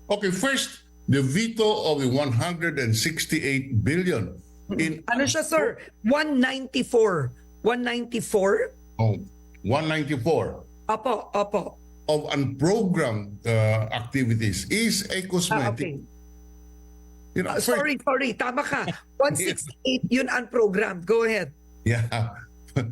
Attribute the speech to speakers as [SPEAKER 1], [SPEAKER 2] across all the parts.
[SPEAKER 1] Okay, first, the veto of the 168 billion in
[SPEAKER 2] Ano siya, sir? 194. 194?
[SPEAKER 1] oh, 194
[SPEAKER 2] Opo, opo.
[SPEAKER 1] of unprogrammed activities is a cosmetic.
[SPEAKER 2] Okay.
[SPEAKER 1] You know, first,
[SPEAKER 2] Sorry, tama ka. 168 yun unprogrammed. Go ahead.
[SPEAKER 1] yeah.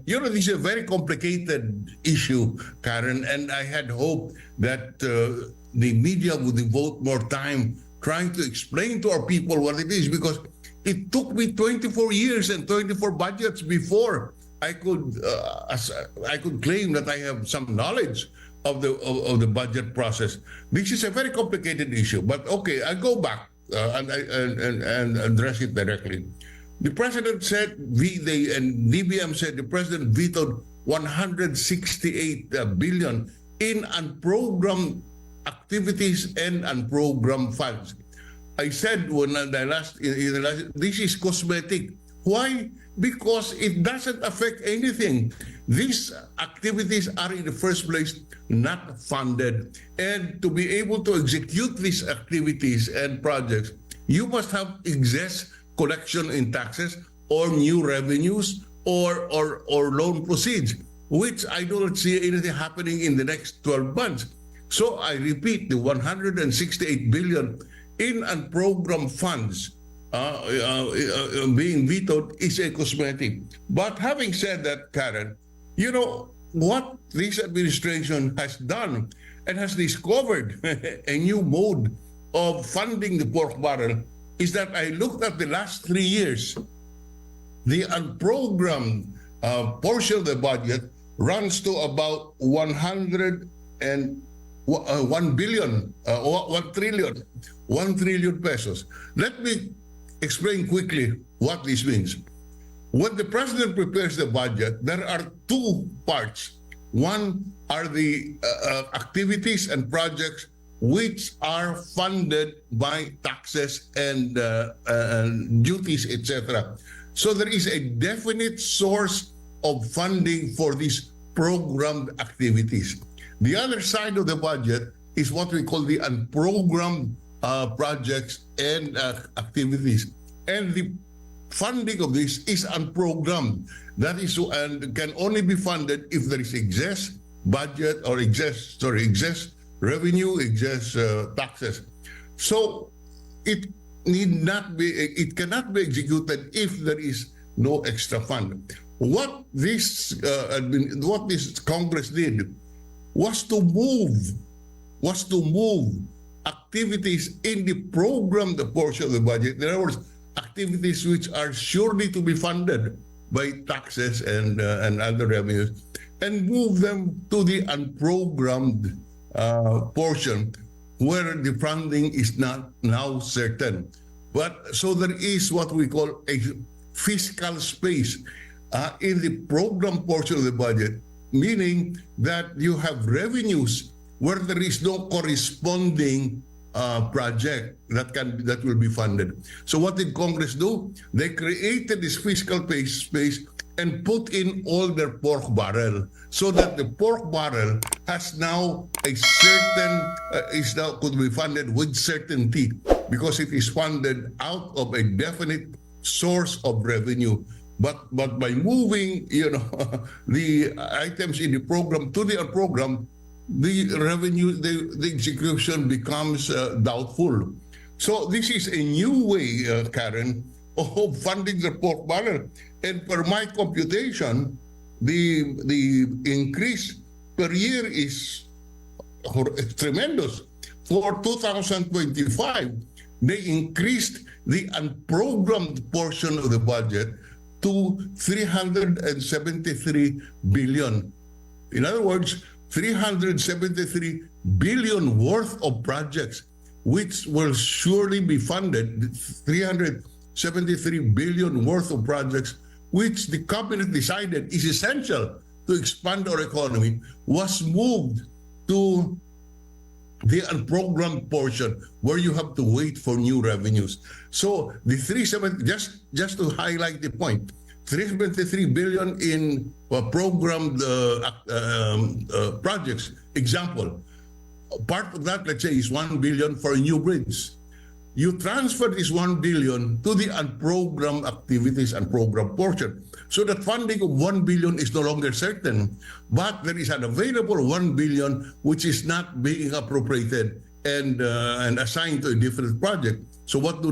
[SPEAKER 1] You know, this is a very complicated issue, Karen, and I had hoped that the media would devote more time trying to explain to our people what it is, because it took me 24 years and 24 budgets before I could claim that I have some knowledge of the budget process. This is a very complicated issue, but okay, I go back and address it directly. The president said, and DBM said the president vetoed 168 billion in unprogrammed activities and unprogrammed funds. I said this is cosmetic. Why? Because it doesn't affect anything. These activities are in the first place not funded. And to be able to execute these activities and projects, you must have excess collection in taxes or new revenues or loan proceeds, which I don't see anything happening in the next 12 months. So I repeat, the 168 billion in unprogrammed funds being vetoed is a cosmetic. But having said that, Karen, you know what this administration has done and has discovered a new mode of funding the pork barrel is that I looked at the last 3 years. The unprogrammed portion of the budget runs to about 1 trillion pesos. Let me explain quickly what this means. When the president prepares the budget, there are two parts. One are the activities and projects which are funded by taxes and duties, etc. So there is a definite source of funding for these programmed activities. The other side of the budget is what we call the unprogrammed projects and activities. And the funding of this is unprogrammed. That is, and can only be funded if there is excess budget or excess revenue, excess taxes. So it cannot be executed if there is no extra fund. What this Congress did was to move activities in the programmed portion of the budget. In other words, activities which are surely to be funded by taxes and other revenues, and move them to the unprogrammed portion where the funding is not now certain. But so there is what we call a fiscal space in the program portion of the budget, meaning that you have revenues where there is no corresponding project that will be funded. So what did Congress do? They created this fiscal space and put in all their pork barrel, so that the pork barrel has now a certain could be funded with certainty, because it is funded out of a definite source of revenue. But by moving the items in the program to the program, the revenue, the execution becomes doubtful. So this is a new way, Karen, of funding the pork barrel. And per my computation, the increase per year is tremendous. For 2025, they increased the unprogrammed portion of the budget to 373 billion. In other words, 373 billion worth of projects which will surely be funded, 373 billion worth of projects which the cabinet decided is essential to expand our economy, was moved to the unprogrammed portion where you have to wait for new revenues. So the 370, just to highlight the point, 373 billion in programmed projects. Example, part of that, let's say, is 1 billion for a new bridge. You transfer this 1 billion to the unprogrammed activities and program portion. So that funding of 1 billion is no longer certain, but there is an available 1 billion which is not being appropriated and assigned to a different project. So what do?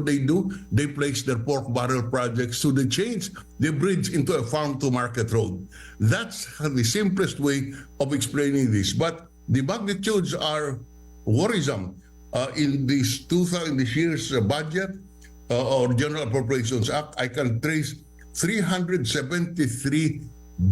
[SPEAKER 1] They place their pork barrel projects, so they change the bridge into a farm-to-market road. That's the simplest way of explaining this. But the magnitudes are worrisome. In this year's budget or General Appropriations Act, I can trace 373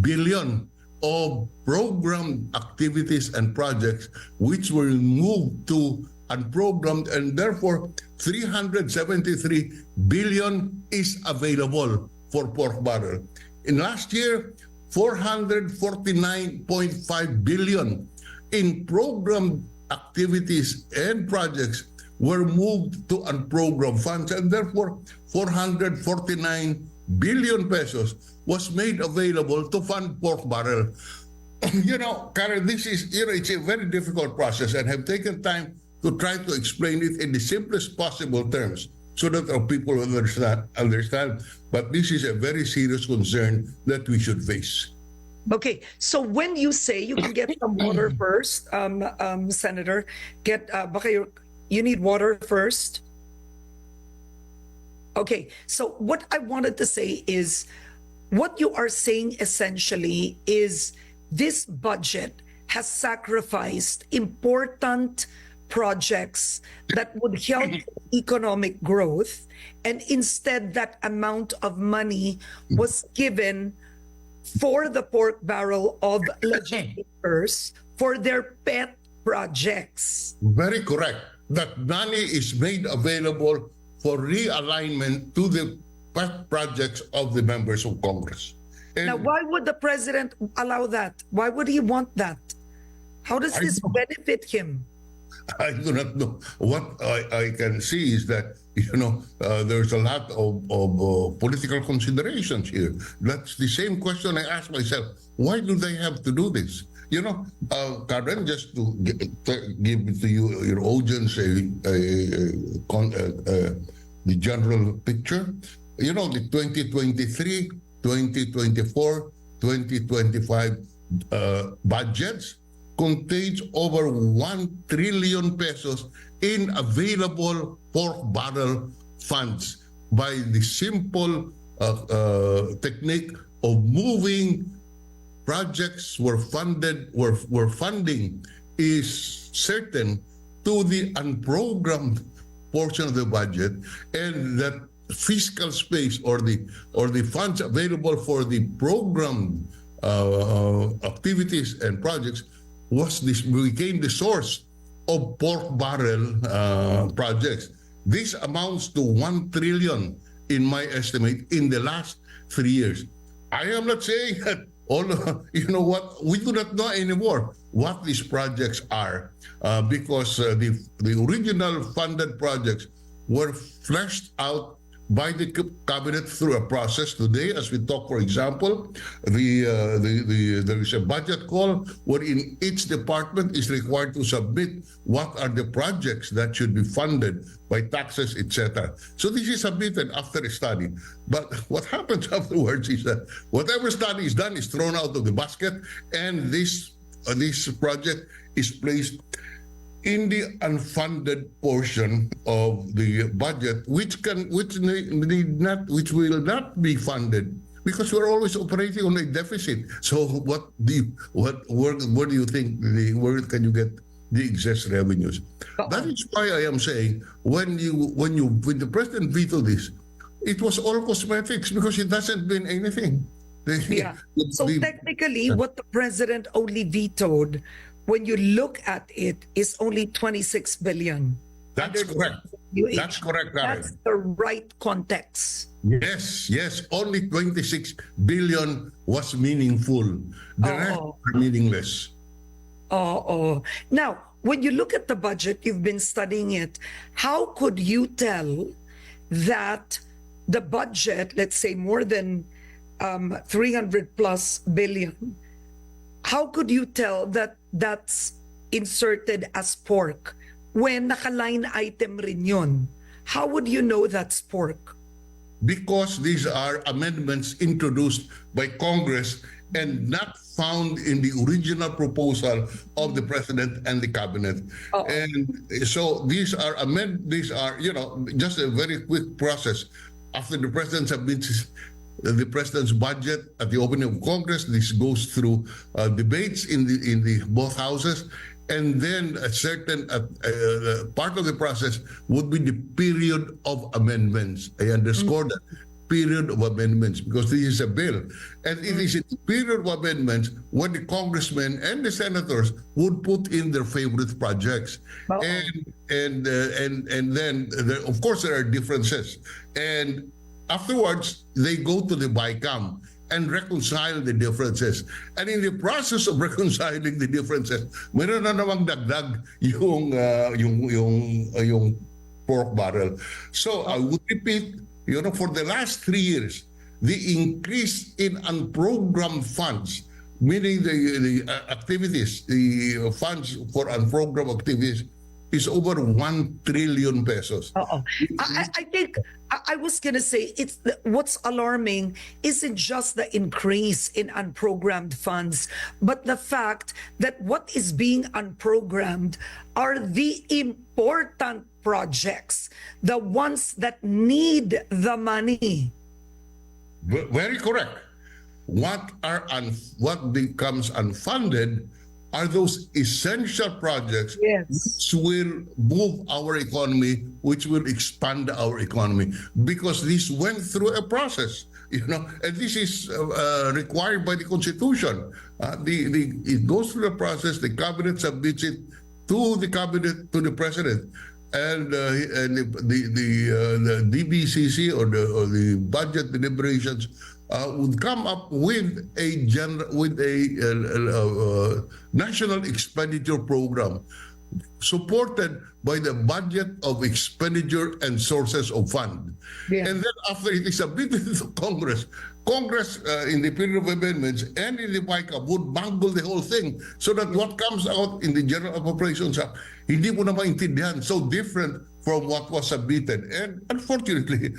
[SPEAKER 1] billion of programmed activities and projects which were moved to unprogrammed, and therefore 373 billion is available for pork barrel. In last year, 449.5 billion in programmed activities and projects were moved to unprogrammed funds, and therefore 449 billion pesos was made available to fund pork barrel. Karen, this is, it's a very difficult process, and have taken time to try to explain it in the simplest possible terms so that our people understand. But this is a very serious concern that we should face.
[SPEAKER 2] Okay, so when you say you can get some water first, Senator, you need water first? Okay, so what I wanted to say is, what you are saying essentially is this budget has sacrificed important projects that would help economic growth, and instead that amount of money was given for the pork barrel of legislators for their pet projects.
[SPEAKER 1] Very correct. That money is made available for realignment to the pet projects of the members of Congress. And
[SPEAKER 2] now, why would the president allow that? Why would he want that? How does this benefit him?
[SPEAKER 1] I do not know. What I can see is that, there's a lot of political considerations here. That's the same question I ask myself. Why do they have to do this? Karen, just to give to you, your audience, the general picture, the 2023, 2024, 2025 budgets contains over 1 trillion pesos in available pork barrel funds by the simple technique of moving projects where funding is certain to the unprogrammed portion of the budget, and that fiscal space or the funds available for the programmed activities and projects became the source of pork barrel projects. This amounts to 1 trillion in my estimate in the last 3 years. I am not saying that we do not know anymore what these projects are because the original funded projects were fleshed out by the cabinet through a process. Today, as we talk, for example, there is a budget call wherein each department is required to submit what are the projects that should be funded by taxes, etc. So this is submitted after a study. But what happens afterwards is that whatever study is done is thrown out of the basket, and this project is placed in the unfunded portion of the budget, which will not be funded because we're always operating on a deficit. So where do you think where can you get the excess revenues? That is why I am saying when the president vetoed this, it was all cosmetics because it doesn't mean anything.
[SPEAKER 2] So technically, what the president only vetoed, when you look at it, is only 26 billion.
[SPEAKER 1] That's correct. That's correct, Karen.
[SPEAKER 2] That's the right context.
[SPEAKER 1] Yes. Only 26 billion was meaningful. The rest are meaningless.
[SPEAKER 2] Now, when you look at the budget, you've been studying it. How could you tell that the budget, let's say more than 300 plus billion, how could you tell that that's inserted as pork when naka-line item rin yun? How would you know that's pork?
[SPEAKER 1] Because these are amendments introduced by Congress and not found in the original proposal of the president and the cabinet.
[SPEAKER 2] Oh.
[SPEAKER 1] And so these are just a very quick process. After the president submits the president's budget at the opening of Congress, this goes through debates in the both houses. And then a certain part of the process would be the period of amendments. I underscore that, period of amendments, because this is a bill. And it is in the period of amendments when the congressmen and the senators would put in their favorite projects.
[SPEAKER 2] Uh-oh.
[SPEAKER 1] And then, of course, there are differences. And afterwards, they go to the BICAM and reconcile the differences. And in the process of reconciling the differences, meron na namang dagdag yung pork barrel. So I would repeat, for the last 3 years, the increase in unprogrammed funds, meaning the activities, the funds for unprogrammed activities, is over 1 trillion pesos.
[SPEAKER 2] I think I was going to say what's alarming isn't just the increase in unprogrammed funds, but the fact that what is being unprogrammed are the important projects, the ones that need the money.
[SPEAKER 1] Very correct. What becomes unfunded are those essential projects which will move our economy, which will expand our economy, because this went through a process, and this is required by the Constitution. It goes through the process. The cabinet submits it to the president, and the DBCC or the budget deliberations would come up with a national expenditure program supported by the budget of expenditure and sources of fund.
[SPEAKER 2] Yeah.
[SPEAKER 1] And then after it is submitted to Congress in the period of amendments and in the BICAM would bungle the whole thing so that what comes out in the General Appropriations Act, hindi mo na maintindihan. So different from what was submitted. And unfortunately,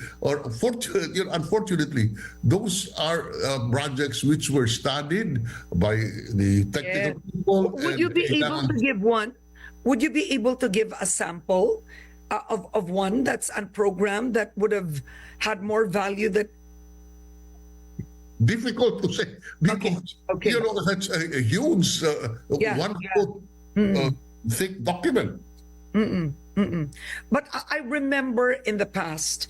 [SPEAKER 1] those are projects which were studied by the technical people.
[SPEAKER 2] Would you be able to give one? Would you be able to give a sample of one that's unprogrammed that would have had more value that?
[SPEAKER 1] Difficult to say because that's a huge one-foot thick document.
[SPEAKER 2] But I remember in the past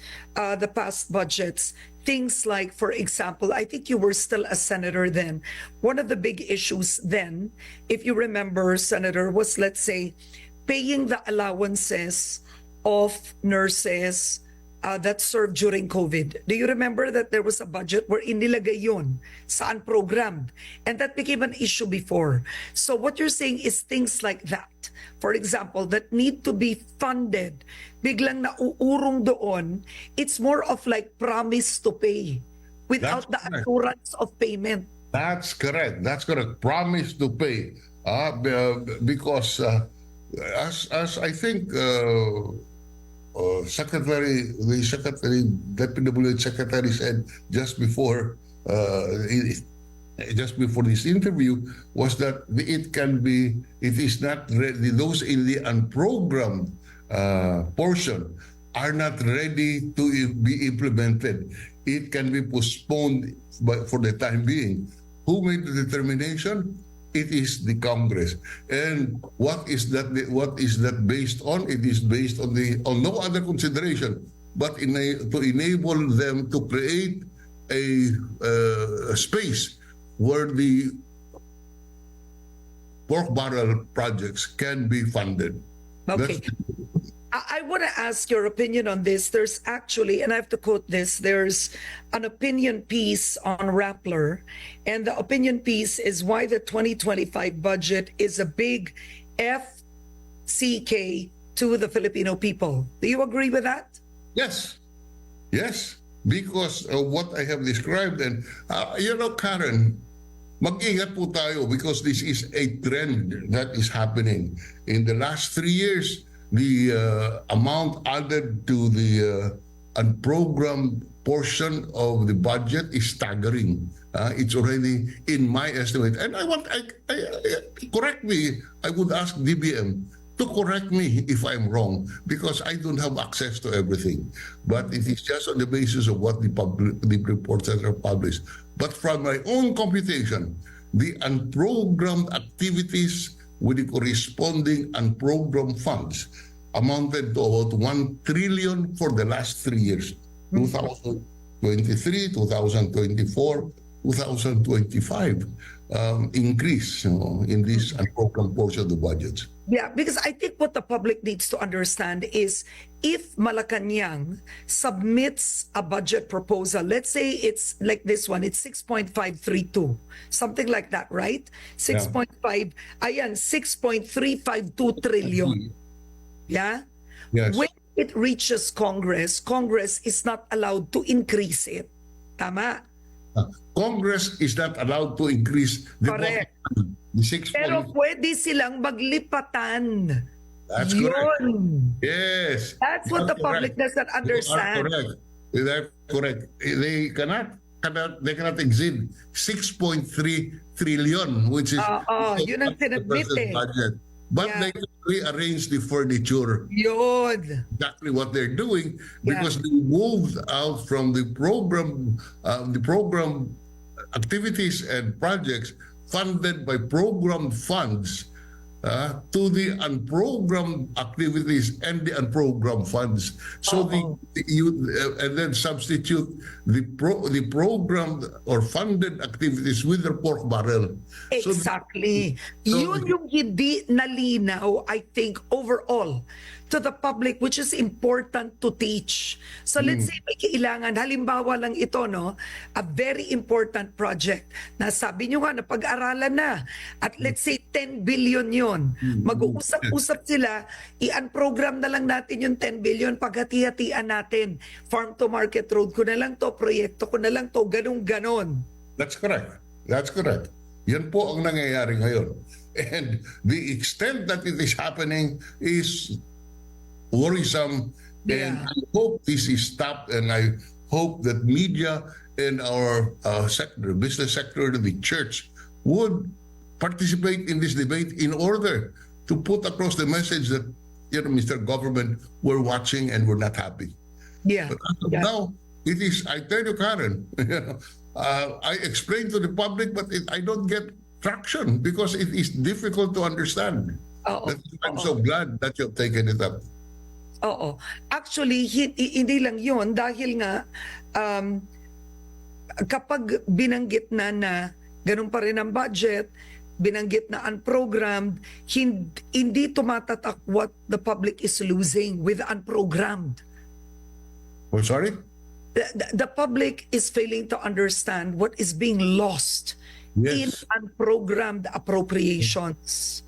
[SPEAKER 2] budgets, things like, for example, I think you were still a senator then. One of the big issues then, if you remember, Senator, was, let's say, paying the allowances of nurses that served during COVID. Do you remember that there was a budget where inilagay yun sa unprogrammed? And that became an issue before. So what you're saying is things like that, for example, that need to be funded, biglang nauurong doon, it's more of like promise to pay without the assurance of payment.
[SPEAKER 1] That's correct. Promise to pay. Because as I think Deputy Secretary said just before this interview was that it is not ready. Those in the unprogrammed portion are not ready to be implemented. It can be postponed for the time being. Who made the determination? It is the Congress. And what is that based on? It is based on no other consideration but to enable them to create a space where the pork barrel projects can be funded.
[SPEAKER 2] Okay. I want to ask your opinion on this. There's actually, and I have to quote this, there's an opinion piece on Rappler, and the opinion piece is why the 2025 budget is a big FCK to the Filipino people. Do you agree with that?
[SPEAKER 1] Yes, because what I have described, and Karen, mag-ingat po tayo because this is a trend that is happening. In the last 3 years, the amount added to the unprogrammed portion of the budget is staggering. It's already in my estimate. And correct me, I would ask DBM to correct me if I'm wrong because I don't have access to everything. But it is just on the basis of what the reports that are published. But from my own computation, the unprogrammed activities with the corresponding unprogrammed funds amounted to about 1 trillion for the last 3 years, 2023, 2024, 2025 increase in this unprogrammed portion of the budget.
[SPEAKER 2] Yeah, because I think what the public needs to understand is if Malacanang submits a budget proposal, let's say it's like this one, it's 6.532, something like that, right? 6.5, ayan, 6.352 trillion. Yeah?
[SPEAKER 1] Yes.
[SPEAKER 2] When it reaches Congress, Congress is not allowed to increase it. Tama?
[SPEAKER 1] Congress is not allowed to increase the
[SPEAKER 2] Correct.
[SPEAKER 1] bottom, the 6.
[SPEAKER 2] Pero pwede silang maglipatan.
[SPEAKER 1] That's
[SPEAKER 2] Yun.
[SPEAKER 1] correct. Yes.
[SPEAKER 2] That's what the public doesn't understand.
[SPEAKER 1] Correct. That's correct. They cannot exceed 6.3 trillion, which is
[SPEAKER 2] yun ang sinadmit eh.
[SPEAKER 1] budget. But they can rearrange the furniture.
[SPEAKER 2] Yun.
[SPEAKER 1] Exactly what they're doing because they moved out from the program activities and projects funded by programmed funds to the unprogrammed activities and the unprogrammed funds. So and then substitute the programmed or funded activities with the pork barrel.
[SPEAKER 2] Exactly. Yun yung hindi nalinaw, I think, overall to the public, which is important to teach. So let's say may kailangan, halimbawa lang ito, no, a very important project na sabi nyo nga na pag-aralan na at let's say 10 billion yun. Mag-uusap-usap sila, i-unprogram na lang natin yung 10 billion, paghati-hatian natin. Farm to market road ko na lang to, proyekto ko na lang to, ganun-ganon.
[SPEAKER 1] That's correct. That's correct. Yan po ang nangyayari ngayon. And the extent that it is happening is worrisome. And I hope this is stopped, and I hope that media and our sector, business sector, the church would participate in this debate in order to put across the message that, Mr. Government, we're watching and we're not happy.
[SPEAKER 2] Yeah.
[SPEAKER 1] But now, it is, I tell you, Karen, I explain to the public, but I don't get traction because it is difficult to understand. I'm so glad that you've taken it up.
[SPEAKER 2] Oo. Actually, hindi lang yun dahil nga kapag binanggit na ganun pa rin ang budget, binanggit na unprogrammed, hindi tumatatak what the public is losing with unprogrammed.
[SPEAKER 1] Oh, sorry?
[SPEAKER 2] The public is failing to understand what is being lost in unprogrammed appropriations.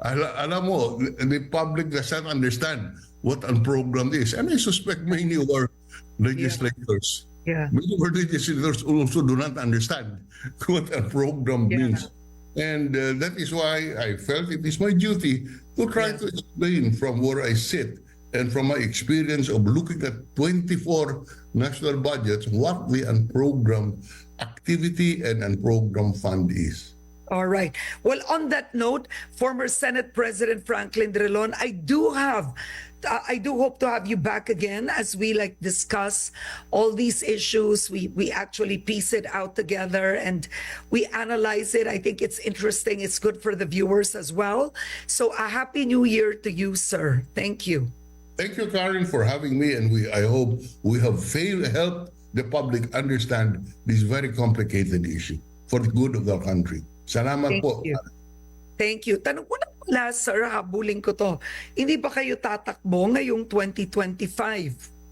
[SPEAKER 1] Alam mo, the public does not understand what unprogrammed is. And I suspect many of our legislators, many of our legislators also do not understand what unprogrammed means. And that is why I felt it is my duty to try to explain from where I sit and from my experience of looking at 24 national budgets what the unprogrammed activity and unprogrammed fund is.
[SPEAKER 2] All right. Well, on that note, former Senate President Franklin Drilon, I do hope to have you back again as we discuss all these issues. We actually piece it out together and we analyze it. I think it's interesting. It's good for the viewers as well. So a happy new year to you, sir. Thank you.
[SPEAKER 1] Thank you, Karen, for having me, and I hope we have helped the public understand this very complicated issue for the good of our country. Salamat po.
[SPEAKER 2] Thank you. Tanong ko na pala, sir, habulin ko to. Hindi ba kayo tatakbo ngayong 2025?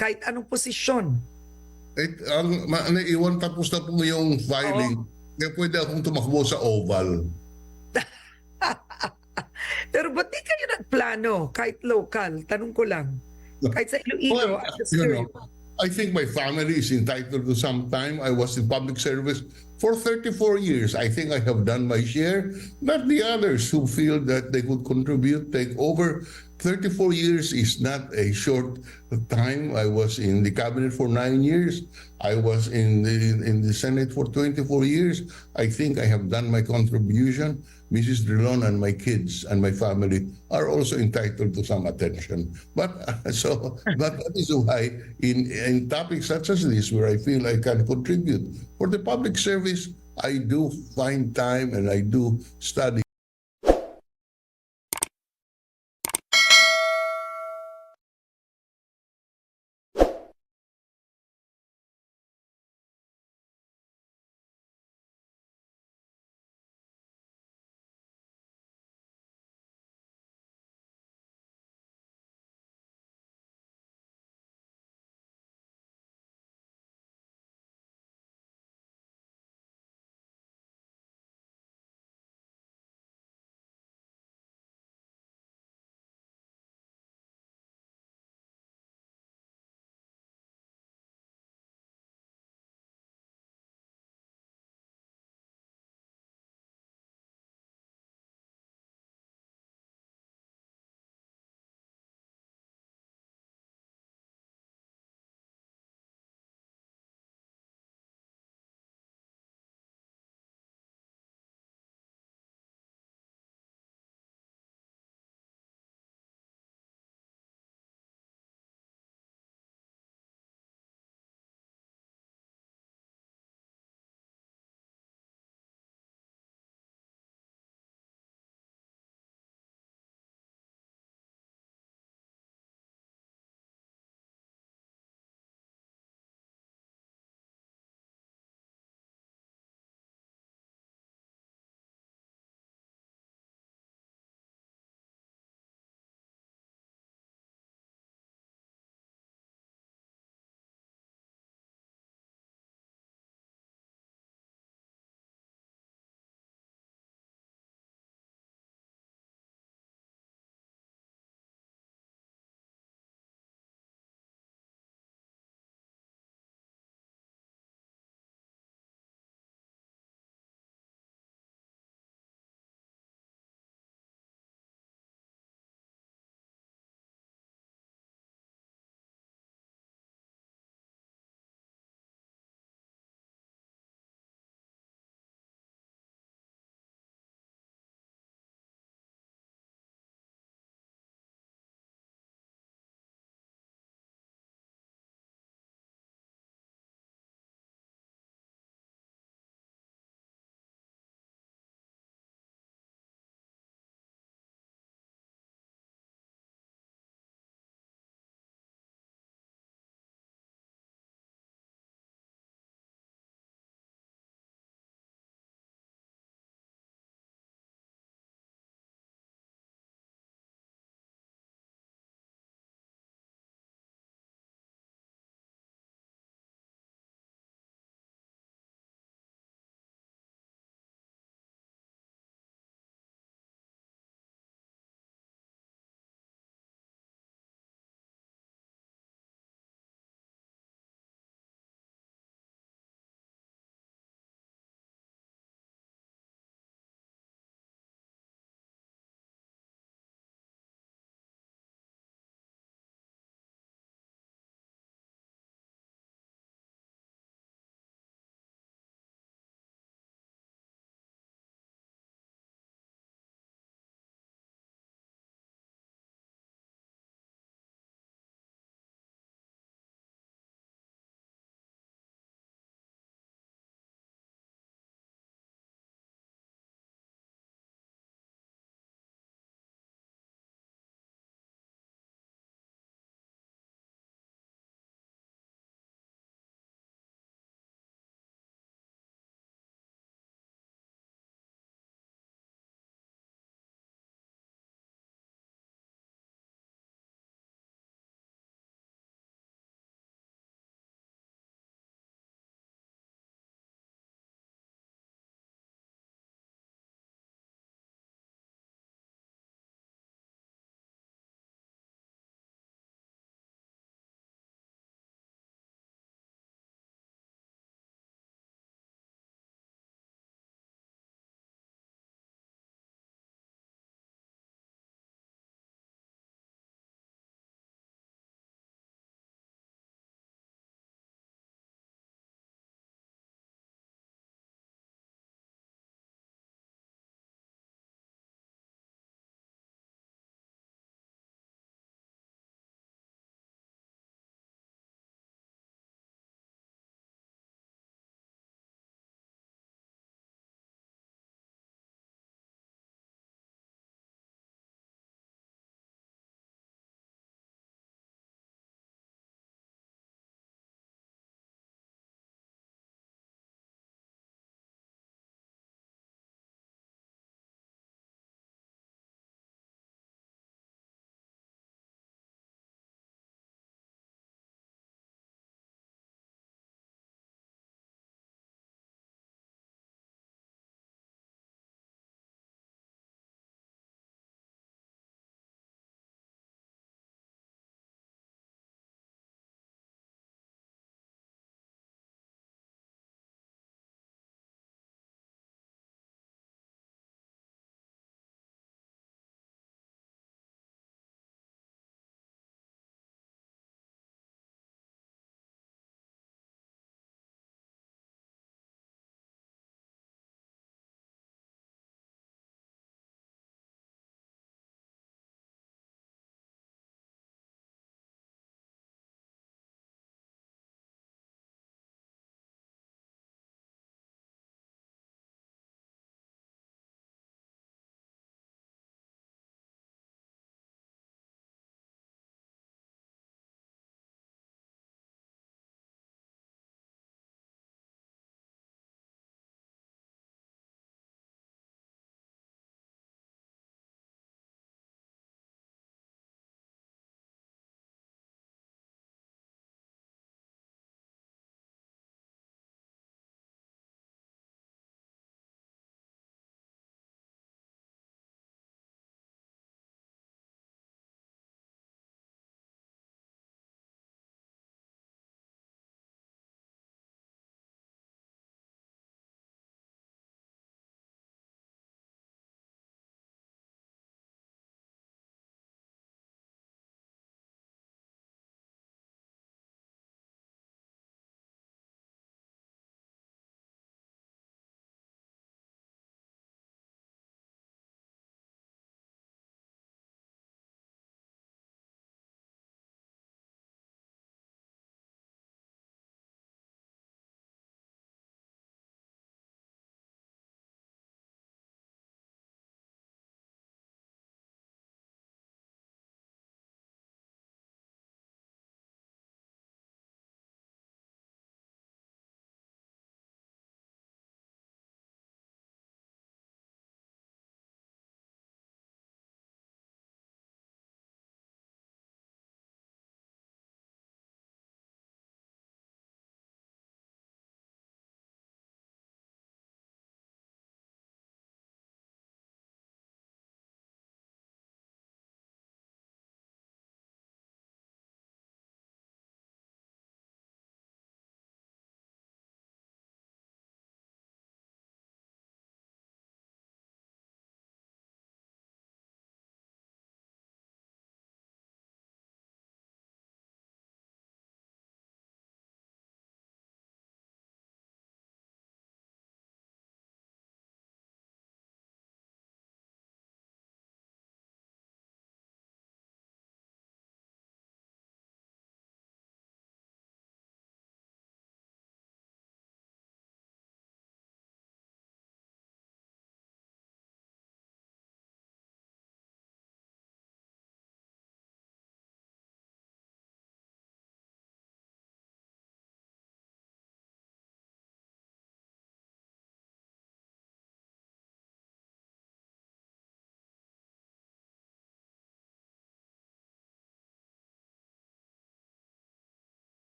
[SPEAKER 2] Kahit anong posisyon?
[SPEAKER 1] Naiwan tapos na po yung filing. Kaya pwede akong tumakbo sa oval.
[SPEAKER 2] Pero ba't di kayo nagplano kahit local? Tanong ko lang. Kahit sa Iloilo.
[SPEAKER 1] I think my family is entitled to some time. I was in public service for 34 years. I think I have done my share. Not the others who feel that they could contribute, take over. 34 years is not a short time. I was in the cabinet for 9 years. I was in the Senate for 24 years. I think I have done my contribution. Mrs. Drilon and my kids and my family are also entitled to some attention. But that is why in topics such as this, where I feel I can contribute for the public service, I do find time and I do study.